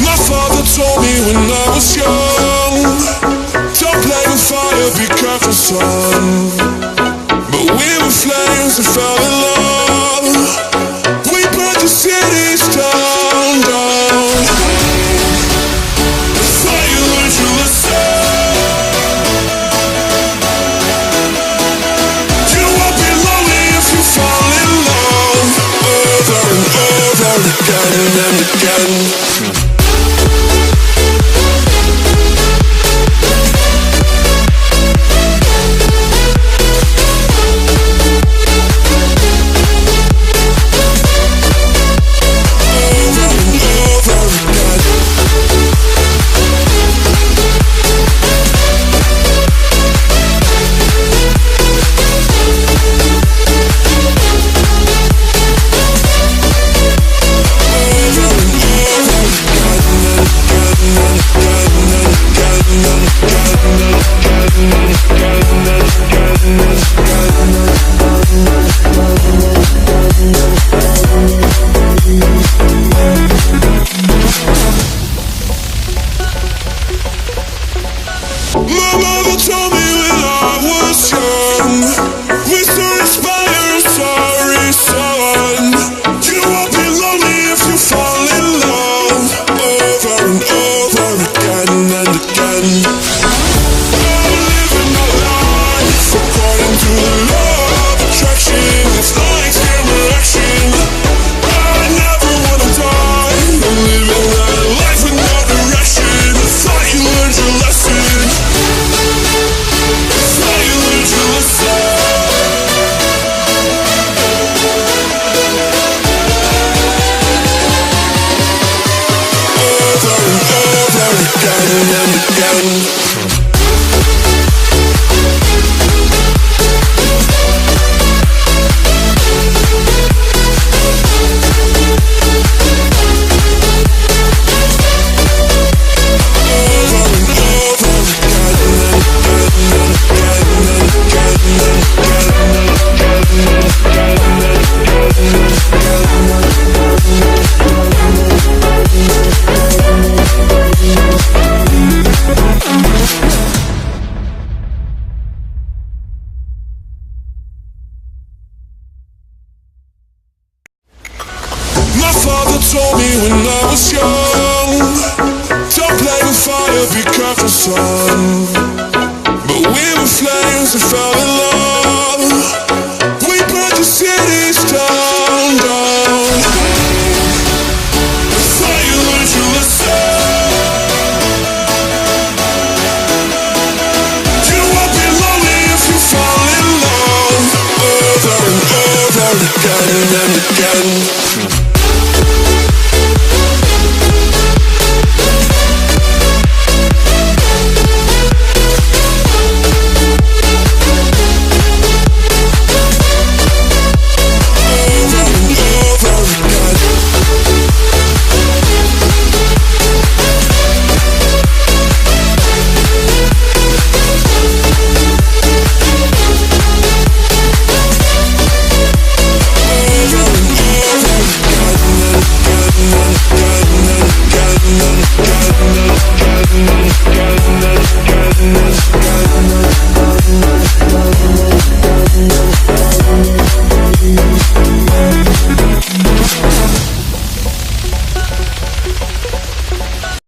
My father told me when I was young, don't play with fire, be careful, son. But we were flames and fell in love. We burnt the cities down, down. The fire learned you listen. You won't be lonely if you fall in love. Over and over again and again. My mother told me when I was young, we still inspire, sorry son. You won't be lonely if you fall in love. Over and over again and again. I'm living my life according to the law of attraction. It's like camera action. I never wanna die. I'm living that life with no direction. I thought you learned your lesson. Over and over again and again.